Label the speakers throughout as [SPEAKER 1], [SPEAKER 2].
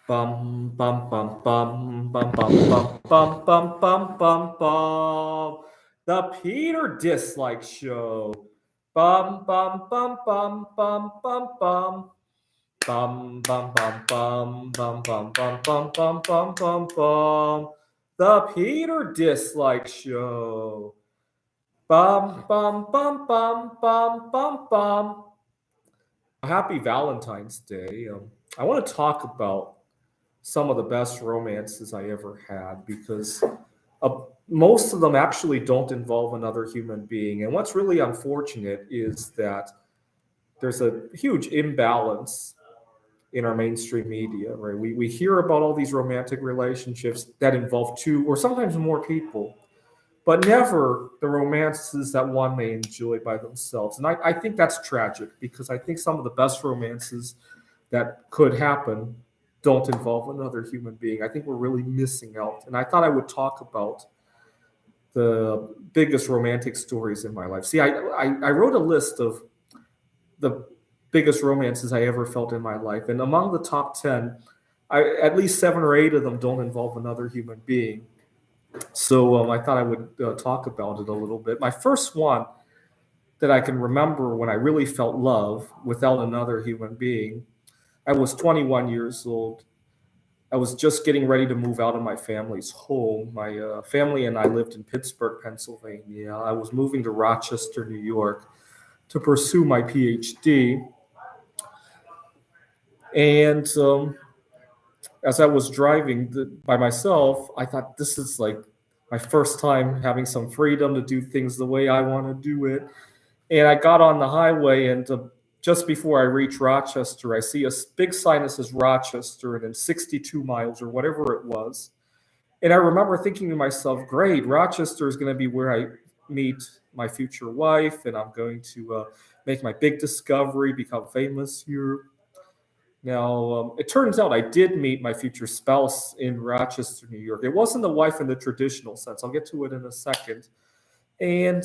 [SPEAKER 1] Bum bum bum bum bum bum bum bum bum bum bum bum. The Peter Dislike Show. Bum bum bum bum bum bum bum. Bum bum bum bum bum bum bum bum bum bum bum bum. The Peter Dislike Show. Bum bum bum bum bum bum bum. Happy Valentine's Day. I want to talk about some of the best romances I ever had because most of them actually don't involve another human being. And what's really unfortunate is that there's a huge imbalance in our mainstream media, right? We hear about all these romantic relationships that involve two or sometimes more people, but never the romances that one may enjoy by themselves. And I think that's tragic because I think some of the best romances that could happen don't involve another human being. I think we're really missing out. And I thought I would talk about the biggest romantic stories in my life. See, I wrote a list of the biggest romances I ever felt in my life. And among the top 10, at least seven or eight of them don't involve another human being. So I thought I would talk about it a little bit. My first one that I can remember when I really felt love without another human being, I was 21 years old. I was just getting ready to move out of my family's home. My family and I lived in Pittsburgh, Pennsylvania. I was moving to Rochester, New York to pursue my PhD. And as I was driving by myself, I thought this is like my first time having some freedom to do things the way I want to do it. And I got on the highway, and just before I reach Rochester, I see a big sign that says Rochester and then 62 miles or whatever it was. And I remember thinking to myself, great, Rochester is going to be where I meet my future wife, and I'm going to make my big discovery, become famous here. Now, it turns out I did meet my future spouse in Rochester, New York. It wasn't a wife in the traditional sense. I'll get to it in a second. And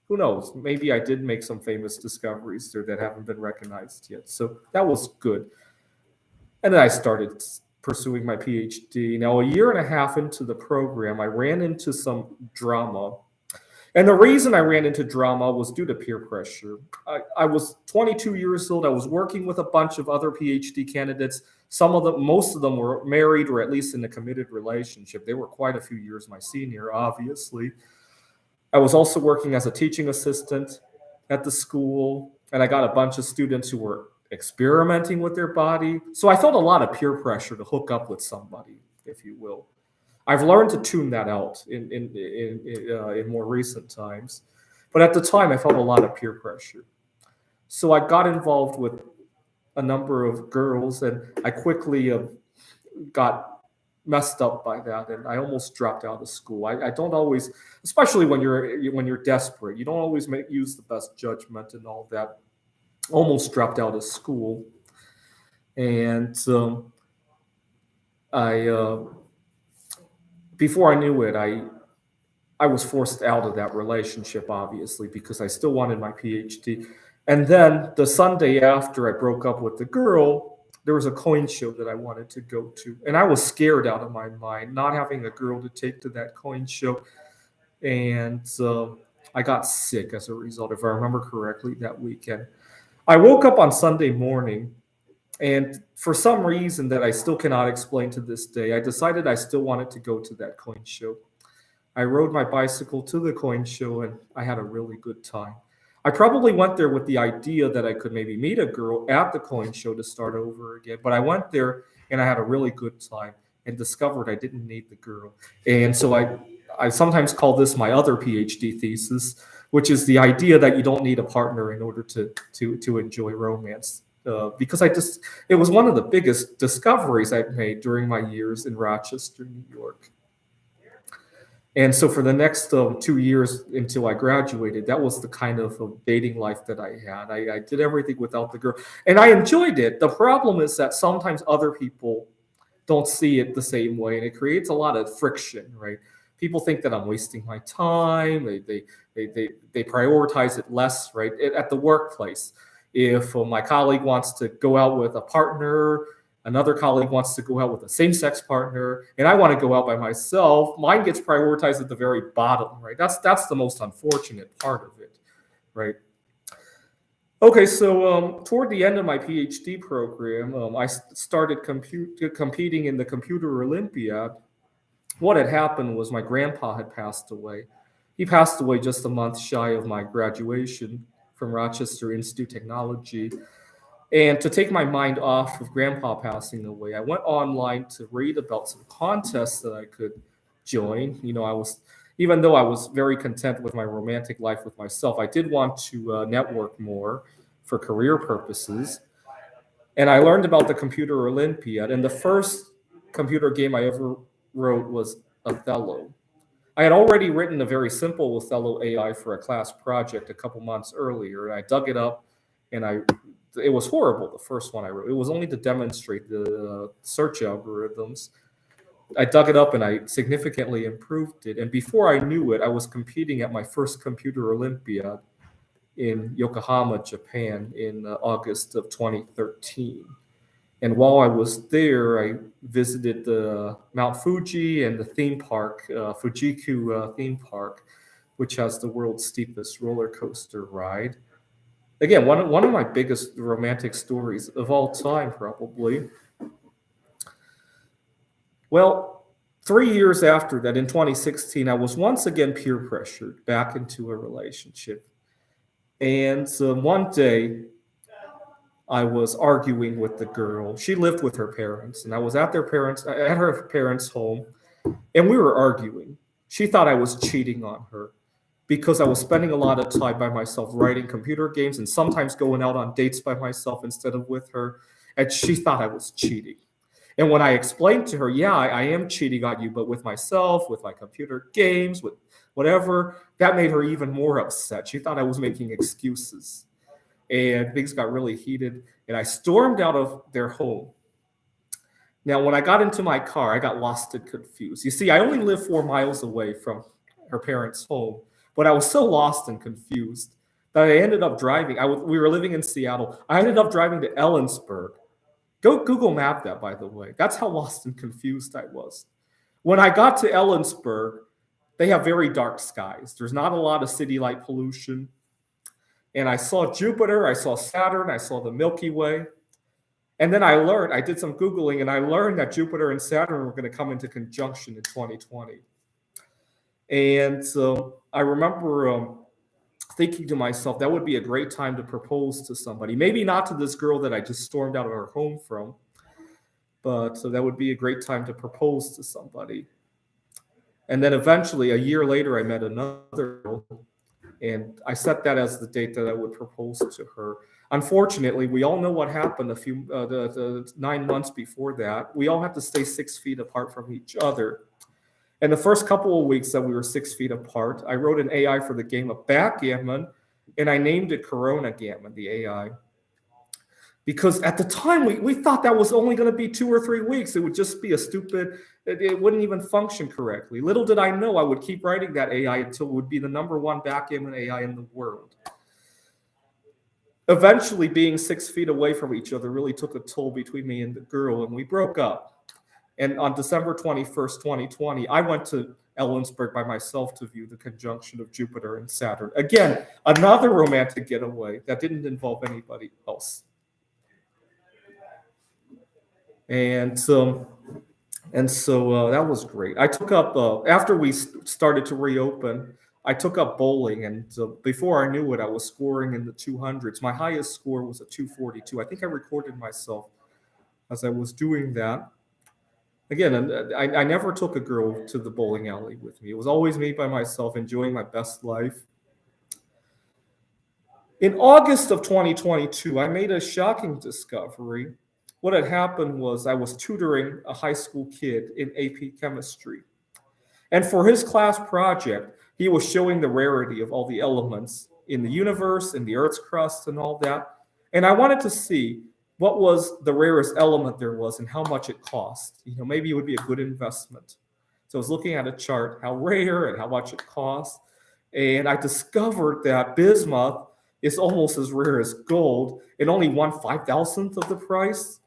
[SPEAKER 1] who knows? Maybe I did make some famous discoveries there that haven't been recognized yet. So that was good. And then I started pursuing my PhD. Now, a year and a half into the program, I ran into some drama. And the reason I ran into drama was due to peer pressure. I was 22 years old. I was working with a bunch of other PhD candidates. Some of them, most of them were married or at least in a committed relationship. They were quite a few years my senior, obviously. I was also working as a teaching assistant at the school, and I got a bunch of students who were experimenting with their body. So I felt a lot of peer pressure to hook up with somebody, if you will. I've learned to tune that out in more recent times, but at the time I felt a lot of peer pressure. So I got involved with a number of girls, and I quickly got messed up by that, and I almost dropped out of school. I don't always, especially when you're desperate, you don't always use the best judgment and all that. Almost dropped out of school, and I before I knew it, I was forced out of that relationship, obviously, because I still wanted my PhD. And then the Sunday after I broke up with the girl, there was a coin show that I wanted to go to. And I was scared out of my mind, not having a girl to take to that coin show. And I got sick as a result, if I remember correctly, that weekend. I woke up on Sunday morning, and for some reason that I still cannot explain to this day, I decided I still wanted to go to that coin show. I rode my bicycle to the coin show, and I had a really good time. I probably went there with the idea that I could maybe meet a girl at the coin show to start over again, but I went there and I had a really good time and discovered I didn't need the girl. And so I sometimes call this my other PhD thesis, which is the idea that you don't need a partner in order to enjoy romance. Because it was one of the biggest discoveries I've made during my years in Rochester, New York. And so for the next 2 years until I graduated, that was the kind of dating life that I had. I did everything without the girl, and I enjoyed it. The problem is that sometimes other people don't see it the same way, and it creates a lot of friction, right? People think that I'm wasting my time. They prioritize it less, right? At the workplace, if my colleague wants to go out with a partner, Another colleague wants to go out with a same-sex partner, and I want to go out by myself. Mine gets prioritized at the very bottom, right? That's the most unfortunate part of it, right? Okay, so toward the end of my PhD program, I started competing in the Computer Olympiad. What had happened was my grandpa had passed away. He passed away just a month shy of my graduation from Rochester Institute of Technology. And to take my mind off of grandpa passing away, I went online to read about some contests that I could join. Even though I was very content with my romantic life with myself, I did want to network more for career purposes. And I learned about the Computer Olympiad. And the first computer game I ever wrote was Othello. I had already written a very simple Othello AI for a class project a couple months earlier, and I dug it up, and it was horrible, the first one I wrote. It was only to demonstrate the search algorithms. I dug it up and I significantly improved it. And before I knew it, I was competing at my first Computer Olympiad in Yokohama, Japan in August of 2013. And while I was there, I visited the Mount Fuji and the theme park, Fujiku theme park, which has the world's steepest roller coaster ride. Again, one of my biggest romantic stories of all time, probably. Well, 3 years after that, in 2016, I was once again peer pressured back into a relationship. And one day, I was arguing with the girl. She lived with her parents, and I was at her parents' home, and we were arguing. She thought I was cheating on her because I was spending a lot of time by myself writing computer games and sometimes going out on dates by myself instead of with her, and she thought I was cheating. And when I explained to her, yeah, I am cheating on you, but with myself, with my computer games, with whatever, that made her even more upset. She thought I was making excuses. And things got really heated, and I stormed out of their home. Now, when I got into my car, I got lost and confused. You see, I only lived 4 miles away from her parents' home, but I was so lost and confused that I ended up driving. We were living in Seattle. I ended up driving to Ellensburg. Go Google Map that, by the way. That's how lost and confused I was. When I got to Ellensburg, they have very dark skies. There's not a lot of city light pollution. And I saw Jupiter, I saw Saturn, I saw the Milky Way. And then I did some Googling, and I learned that Jupiter and Saturn were going to come into conjunction in 2020. And so I remember thinking to myself, that would be a great time to propose to somebody. Maybe not to this girl that I just stormed out of her home from, but so that would be a great time to propose to somebody. And then eventually, a year later, I met another girl. And I set that as the date that I would propose to her. Unfortunately, we all know what happened the 9 months before that. We all had to stay 6 feet apart from each other. And the first couple of weeks that we were 6 feet apart, I wrote an AI for the game of backgammon, and I named it Corona Gammon, the AI. Because at the time, we thought that was only going to be 2 or 3 weeks. It would just be it wouldn't even function correctly. Little did I know I would keep writing that AI until it would be the #1 backgammon AI in the world. Eventually, being 6 feet away from each other really took a toll between me and the girl, and we broke up. And on December 21st, 2020, I went to Ellensburg by myself to view the conjunction of Jupiter and Saturn. Again, another romantic getaway that didn't involve anybody else. And so that was great. I took up after we started to reopen. I took up bowling, and before I knew it, I was scoring in the 200s. My highest score was a 242. I think I recorded myself as I was doing that. Again, I never took a girl to the bowling alley with me. It was always me by myself, enjoying my best life. In August of 2022, I made a shocking discovery. What had happened was I was tutoring a high school kid in AP chemistry. And for his class project, he was showing the rarity of all the elements in the universe, in the Earth's crust, and all that. And I wanted to see what was the rarest element there was and how much it cost. Maybe it would be a good investment. So I was looking at a chart, how rare and how much it cost. And I discovered that bismuth is almost as rare as gold and only 1/5000th of the price.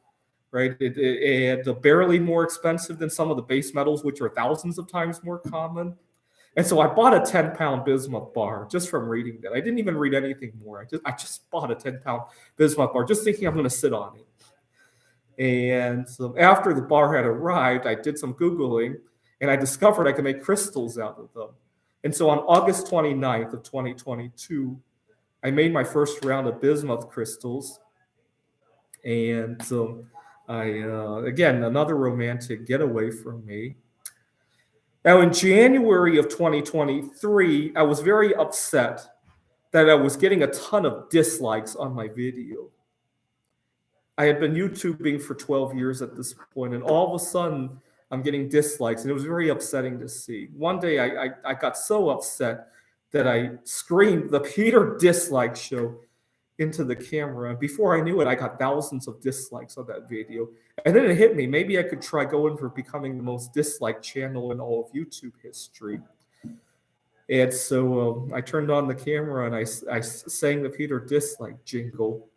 [SPEAKER 1] right? It's barely more expensive than some of the base metals, which are thousands of times more common. And so I bought a 10-pound bismuth bar just from reading that. I didn't even read anything more. I just bought a 10-pound bismuth bar, just thinking I'm going to sit on it. And so after the bar had arrived, I did some Googling and I discovered I could make crystals out of them. And so on August 29th of 2022, I made my first round of bismuth crystals. And so again, another romantic getaway from me. Now, in January of 2023, I was very upset that I was getting a ton of dislikes on my video. I had been YouTubing for 12 years at this point, and all of a sudden, I'm getting dislikes, and it was very upsetting to see. One day, I got so upset that I screamed the Peter Dislike Show into the camera. Before I knew it, I got thousands of dislikes on that video. And then it hit me. Maybe I could try going for becoming the most disliked channel in all of YouTube history. And so I turned on the camera and I sang the Peter Dislike jingle.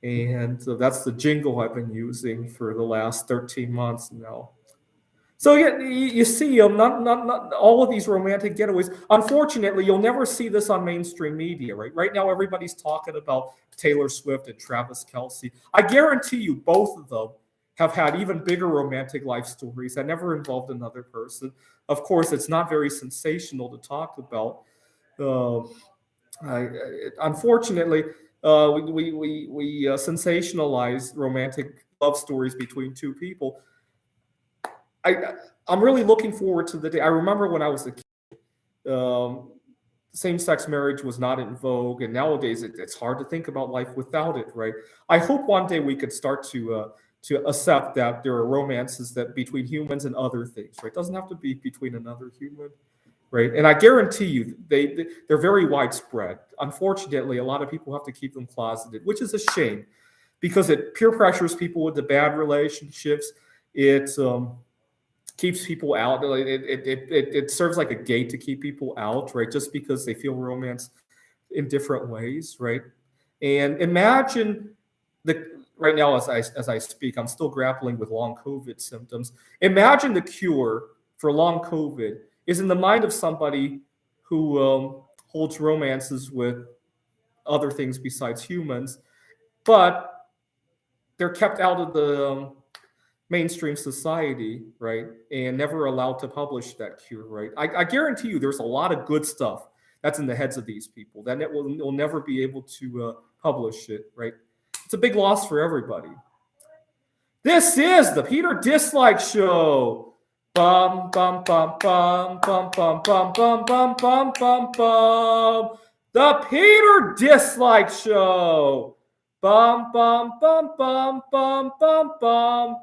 [SPEAKER 1] And so that's the jingle I've been using for the last 13 months now. So yeah, you see, not all of these romantic getaways. Unfortunately, you'll never see this on mainstream media, right? Right now, everybody's talking about Taylor Swift and Travis Kelce. I guarantee you, both of them have had even bigger romantic life stories that never involved another person. Of course, it's not very sensational to talk about. Unfortunately, we sensationalize romantic love stories between two people. I'm really looking forward to the day. I remember when I was a kid, same-sex marriage was not in vogue, and nowadays it's hard to think about life without it, right? I hope one day we could start to accept that there are romances that between humans and other things, right? It doesn't have to be between another human, right? And I guarantee you, they're very widespread. Unfortunately, a lot of people have to keep them closeted, which is a shame, because it peer pressures people into bad relationships. It keeps people out. It serves like a gate to keep people out, right? Just because they feel romance in different ways, right? And imagine right now as I speak, I'm still grappling with long COVID symptoms. Imagine the cure for long COVID is in the mind of somebody who holds romances with other things besides humans, but they're kept out of the mainstream society, right? And never allowed to publish that cure, right? I guarantee you there's a lot of good stuff that's in the heads of these people that will never be able to publish it, right? It's a big loss for everybody. This is the Peter Dislike Show. Bum, bum, bum, bum, bum, bum, bum, bum, bum, bum, bum, bum. The Peter Dislike Show. Bum, bum, bum, bum, bum, bum, bum.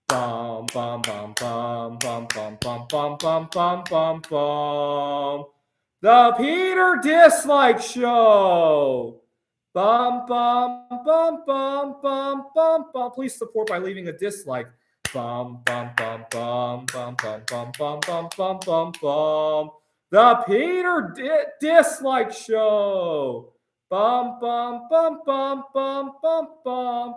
[SPEAKER 1] Bum bum bum bum bum bum bum bum bum bum bum bum. The Peter Dislike Show. Bum bum bum bum bum bum bum. Please support by leaving a dislike. Bum bum bum bum bum bum bum bum bum bum bum bum. The Peter Dislike Show. Bum bum bum bum bum bum bum.